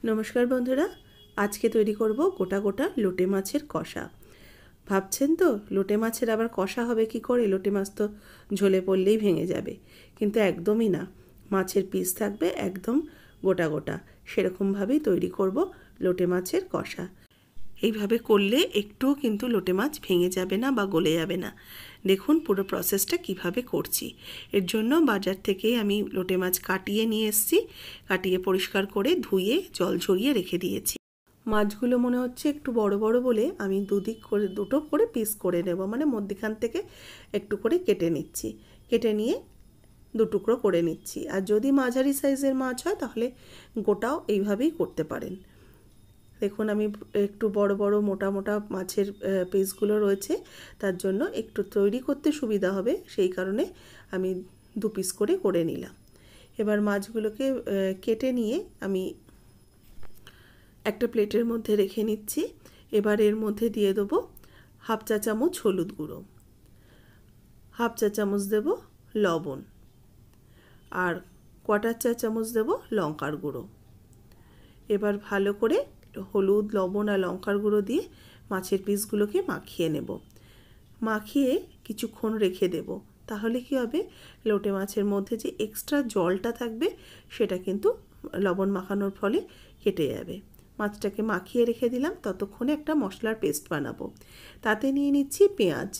नमस्कार बंधुरा आज के तैरी करब गोटा गोटा लोटे माछेर कषा। भाबछेन तो लोटे माछेर आबार कषा होबे कि करे, लोटे माछ तो झोले पड़लेई भेंगे जाबे, किन्तु एकदमई ना, माछेर पिस थाकबे एकदम गोटा गोटा। सेरकम भावेई तैरी करब लोटे माछेर कषा। এইভাবে করলে একটুও কিন্তু লোটে মাছ ভেঙে যাবে না বা গলে যাবে না। দেখুন পুরো প্রসেসটা কিভাবে করছি। এর জন্য বাজার থেকে আমি লোটে মাছ কাটিয়ে নিয়ে এসেছি, কাটিয়ে পরিষ্কার করে ধুয়ে জল ঝরিয়ে রেখে দিয়েছি। মাছগুলো মনে হচ্ছে একটু বড় বড় বলে আমি দুদিক করে দুটো করে পিস করে নেব, মানে মধ্যখান থেকে একটু করে কেটে নিচ্ছি। কেটে নিয়ে দু টুকরো করে নিচ্ছি। আর যদি মাঝারি সাইজের মাছ হয় তাহলে গোটাও এইভাবেই করতে পারেন। দেখুন আমি একটু বড় বড় মোটা মোটা মাছের পিসগুলো রয়েছে, তার জন্য একটু তৈরি করতে সুবিধা হবে, সেই কারণে আমি দু পিস করে নিলাম। এবার মাছগুলোকে কেটে নিয়ে আমি একটা প্লেটের মধ্যে রেখে নিচ্ছি। এবার এর মধ্যে দিয়ে দেবো হাফ চা চামচ হলুদ গুঁড়ো, হাফ চা চামচ দেব লবণ, আর কোয়ার্টার চা চামচ দেব লঙ্কার গুঁড়ো। এবার ভালো করে হলুদ লবণ আর লঙ্কার গুঁড়ো দিয়ে মাছের পিসগুলোকে মাখিয়ে নেব। মাখিয়ে কিছুক্ষণ রেখে দেব, তাহলে কি হবে, লোটে মাছের মধ্যে যে এক্সট্রা জলটা থাকবে সেটা কিন্তু লবণ মাখানোর ফলে কেটে যাবে। মাছটাকে মাখিয়ে রেখে দিলাম, ততক্ষণে একটা মশলার পেস্ট বানাবো। তাতে নিয়ে নিচ্ছি পেঁয়াজ।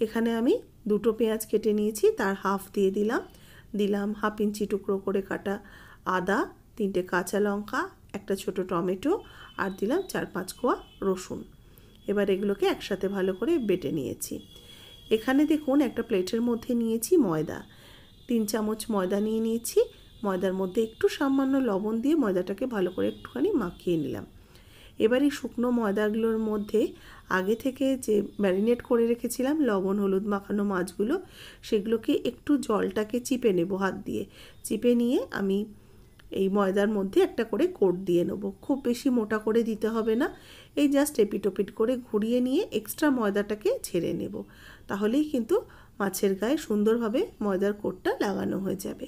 এখানে আমি দুটো পেঁয়াজ কেটে নিয়েছি, তার হাফ দিয়ে দিলাম হাফ ইঞ্চি টুকরো করে কাটা আদা, তিনটে কাঁচা লঙ্কা, একটা ছোট টমেটো, আর দিলাম 4-5 কোয়া রসুন। এবার এগুলোকে একসাথে ভালো করে বেটে নিয়েছি। এখানে দেখুন একটা প্লেটের মধ্যে নিয়েছি ময়দা, 3 চামচ ময়দা নিয়ে নিয়েছি। ময়দার মধ্যে একটু সামান্য লবণ দিয়ে ময়দাটাকে ভালো করে একটুখানি মাখিয়ে নিলাম। এবার এই শুকনো ময়দাগুলোর মধ্যে আগে থেকে যে ম্যারিনেট করে রেখেছিলাম লবণ হলুদ মাখানো মাছগুলো, সেগুলোকে একটু জলটাকে চিপে নেব, হাত দিয়ে চিপে নিয়ে আমি এই ময়দার মধ্যে একটা করে কোট দিয়ে নেব। খুব বেশি মোটা করে দিতে হবে না, এই জাস্ট এপিটোপিট করে ঘুরিয়ে নিয়ে এক্সট্রা ময়দাটাকে ঝেড়ে নেব। তাহলেই কিন্তু মাছের গায়ে সুন্দরভাবে ময়দার কোটটা লাগানো হয়ে যাবে।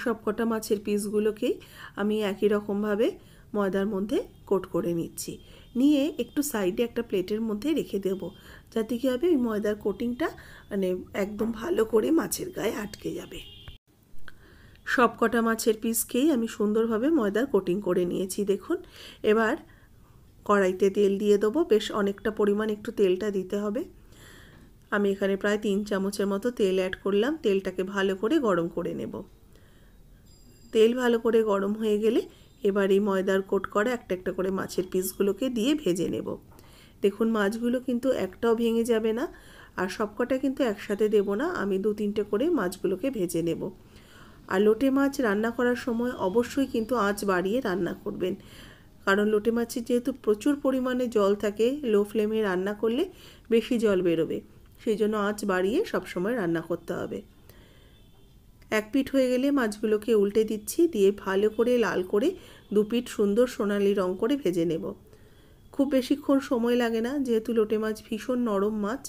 সবকটা মাছের পিসগুলোকেই আমি একই রকমভাবে ময়দার মধ্যে কোট করে নিচ্ছি। নিয়ে একটু সাইডে একটা প্লেটের মধ্যে রেখে দেব, যাতে কি হবে ওই ময়দার কোটিংটা মানে একদম ভালো করে মাছের গায়ে আটকে যাবে। সবকটা মাছের পিসকেই আমি সুন্দরভাবে ময়দার কোটিং করে নিয়েছি। দেখুন এবার কড়াইতে তেল দিয়ে দেবো, বেশ অনেকটা পরিমাণ একটু তেলটা দিতে হবে। আমি এখানে প্রায় 3 চামচের মতো তেল অ্যাড করলাম। তেলটাকে ভালো করে গরম করে নেব। তেল ভালো করে গরম হয়ে গেলে এবার এই ময়দার কোট করা একটা একটা করে মাছের পিসগুলোকে দিয়ে ভেজে নেব। দেখুন মাছগুলো কিন্তু একটাও ভেঙে যাবে না, আর সবকটা কিন্তু একসাথে দেব না, আমি 2-3টে করে মাছগুলোকে ভেজে নেব। আর লোটে মাছ রান্না করার সময় অবশ্যই কিন্তু আঁচ বাড়িয়ে রান্না করবেন, কারণ লোটে মাছের যেহেতু প্রচুর পরিমাণে জল থাকে, লো ফ্লেমে রান্না করলে বেশি জল বেরোবে, সেই জন্য আঁচ বাড়িয়ে সবসময় রান্না করতে হবে। এক পিঠ হয়ে গেলে মাছগুলোকে উল্টে দিচ্ছি, দিয়ে ভালো করে লাল করে দু পিঠ সুন্দর সোনালি রং করে ভেজে নেব। খুব বেশিক্ষণ সময় লাগে না, যেহেতু লোটে মাছ ভীষণ নরম মাছ,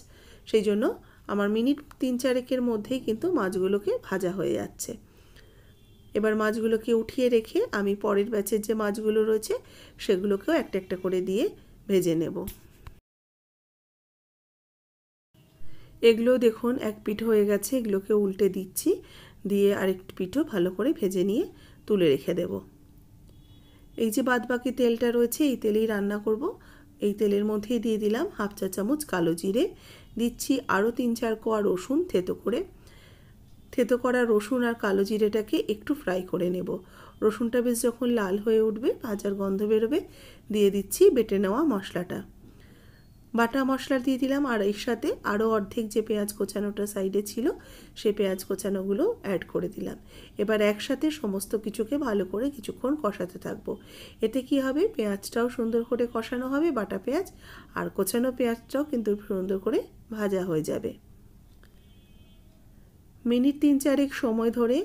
সেই জন্য আমার মিনিট 3-4 মধ্যেই কিন্তু মাছগুলোকে ভাজা হয়ে যাচ্ছে। এবার মাছগুলোকে উঠিয়ে রেখে আমি পরের ব্যাচের যে মাছগুলো রয়েছে সেগুলোকেও একটা একটা করে দিয়ে ভেজে নেব। এগুলো দেখুন এক পিঠ হয়ে গেছে, এগুলোকে উল্টে দিচ্ছি, দিয়ে আরেকটি পিঠও ভালো করে ভেজে নিয়ে তুলে রেখে দেব। এই যে বাদবাকি তেলটা রয়েছে এই তেলেই রান্না করব। এই তেলের মধ্যেই দিয়ে দিলাম হাফ চা চামচ কালো জিরে, দিচ্ছি আরও 3-4 কোয়া রসুন থেতো করা রসুন আর কালো জিরেটাকে একটু ফ্রাই করে নেব। রসুনটা বেশ যখন লাল হয়ে উঠবে, ভাজার গন্ধ বেরোবে, দিয়ে দিচ্ছি বেটে নেওয়া মশলাটা। বাটা মশলা দিয়ে দিলাম, আর এর সাথে আরও অর্ধেক যে পেঁয়াজ কোচানোটা সাইডে ছিল সেই পেঁয়াজ কোচানোগুলো অ্যাড করে দিলাম। এবার একসাথে সমস্ত কিছুকে ভালো করে কিছুক্ষণ কষাতে থাকবো। এতে কি হবে, পেঁয়াজটাও সুন্দর করে কষানো হবে, বাটা পেঁয়াজ আর কোচানো পেঁয়াজটাও কিন্তু সুন্দর করে ভাজা হয়ে যাবে। মিনিট 3-4 সময় ধরে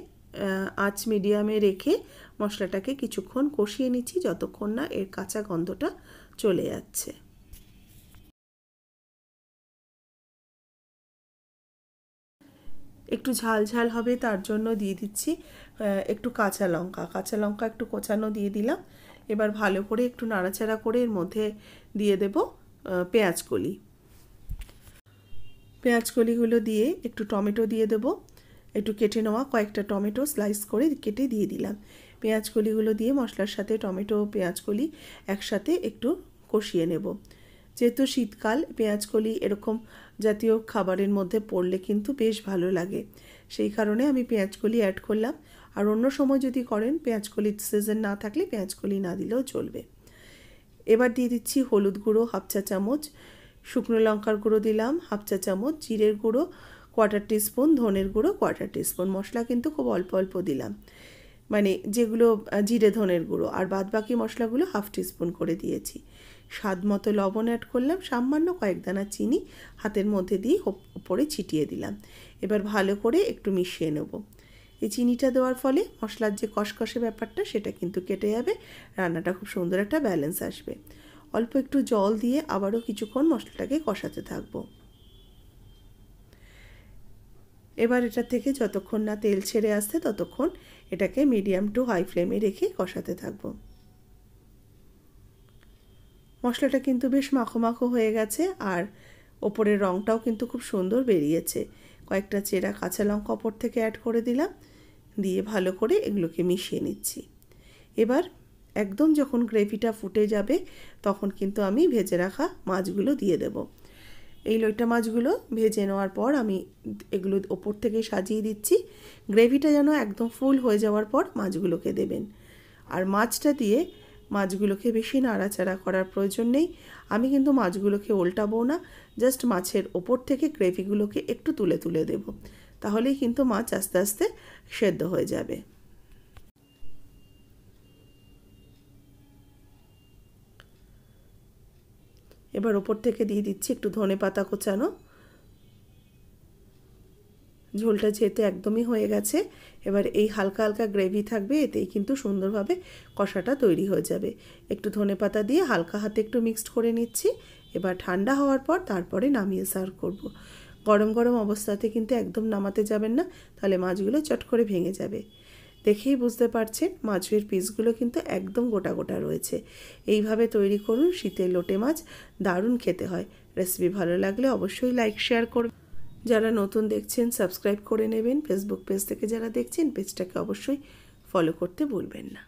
আঁচ মিডিয়ামে রেখে মশলাটাকে কিছুক্ষণ কষিয়ে নিচ্ছি, যতক্ষণ না এর কাঁচা গন্ধটা চলে যাচ্ছে। একটু ঝাল ঝাল হবে তার জন্য দিয়ে দিচ্ছি একটু কাঁচা লঙ্কা একটু কোচানো দিয়ে দিলাম। এবার ভালো করে একটু নাড়াচাড়া করে এর মধ্যে দিয়ে দেব পেঁয়াজ কলিগুলো দিয়ে একটু টমেটো দিয়ে দেব। একটু কেটে নেওয়া কয়েকটা টমেটো স্লাইস করে কেটে দিয়ে দিলাম। পেঁয়াজ কলিগুলো দিয়ে মশলার সাথে টমেটো পেঁয়াজ কলি একসাথে একটু কষিয়ে নেব। যেহেতু শীতকাল, পেঁয়াজ কলি এরকম জাতীয় খাবারের মধ্যে পড়লে কিন্তু বেশ ভালো লাগে, সেই কারণে আমি পেঁয়াজ কলি অ্যাড করলাম। আর অন্য সময় যদি করেন, পেঁয়াজ কলির সিজন না থাকলে পেঁয়াজ কলি না দিলেও চলবে। এবার দিয়ে দিচ্ছি হলুদ গুঁড়ো হাফ চা চামচ, শুকনো লঙ্কার গুঁড়ো দিলাম হাফ চা চামচ, জিরের গুঁড়ো কোয়ার্টার টিস্পুন, ধনের গুঁড়ো কোয়ার্টার টিস্পুন। মশলা কিন্তু খুব অল্প অল্প দিলাম, মানে যেগুলো জিরে ধনের গুঁড়ো, আর বাদ বাকি মশলাগুলো হাফ টিস্পুন করে দিয়েছি। স্বাদ মতো লবণ অ্যাড করলাম, সামান্য কয়েক দানা চিনি হাতের মধ্যে দিয়ে উপরে ছিটিয়ে দিলাম। এবার ভালো করে একটু মিশিয়ে নেব। এই চিনিটা দেওয়ার ফলে মশলার যে কষকষে ব্যাপারটা সেটা কিন্তু কেটে যাবে, রান্নাটা খুব সুন্দর একটা ব্যালেন্স আসবে। অল্প একটু জল দিয়ে আবারও কিছুক্ষণ মশলাটাকে কষাতে থাকবো। এবার এটা থেকে যতক্ষণ না তেল ছেড়ে আসছে ততক্ষণ এটাকে মিডিয়াম টু হাই ফ্লেমে রেখে কষাতে থাকবো। মশলাটা কিন্তু বেশ মাখো মাখো হয়ে গেছে, আর ওপরের রঙটাও কিন্তু খুব সুন্দর বেরিয়েছে। কয়েকটা চেরা কাঁচা লঙ্কা ওপর থেকে অ্যাড করে দিলাম, দিয়ে ভালো করে এগুলোকে মিশিয়ে নিচ্ছি। এবার একদম যখন গ্রেভিটা ফুটে যাবে তখন কিন্তু আমি ভেজে রাখা মাছগুলো দিয়ে দেব। এই লইটা মাছগুলো ভেজে নেওয়ার পর আমি এগুলো ওপর থেকে সাজিয়ে দিচ্ছি। গ্রেভিটা যেন একদম ফুল হয়ে যাওয়ার পর মাছগুলোকে দেবেন। আর মাছটা দিয়ে মাছগুলোকে বেশি নাড়াচাড়া করার প্রয়োজন নেই। আমি কিন্তু মাছগুলোকে উল্টাবো না, জাস্ট মাছের ওপর থেকে গ্রেভিগুলোকে একটু তুলে তুলে দেব, তাহলেই কিন্তু মাছ আস্তে আস্তে সেদ্ধ হয়ে যাবে। এবার ওপর থেকে দিয়ে দিচ্ছি একটু ধনেপাতা কোচানো। ঝোলটা যেহেতু একদমই হয়ে গেছে, এবার এই হালকা হালকা গ্রেভি থাকবে, এতেই কিন্তু সুন্দরভাবে কষাটা তৈরি হয়ে যাবে। একটু ধনেপাতা দিয়ে হালকা হাতে একটু মিক্সড করে নিচ্ছি। এবার ঠান্ডা হওয়ার পর তারপরে নামিয়ে সার্ভ করব। গরম গরম অবস্থাতে কিন্তু একদম নামাতে যাবেন না, তাহলে মাছগুলো চট করে ভেঙে যাবে। দেখেই বুঝতে পারছেন মাছের পিসগুলো কিন্তু একদম গোটা গোটা রয়েছে। এইভাবে তৈরি করুন, শীতের লোটে মাছ দারুণ খেতে হয়। রেসিপি ভালো লাগলে অবশ্যই লাইক শেয়ার করবেন। যারা নতুন দেখছেন সাবস্ক্রাইব করে নেবেন। ফেসবুক পেজ থেকে যারা দেখছেন পেজটাকে অবশ্যই ফলো করতে ভুলবেন না।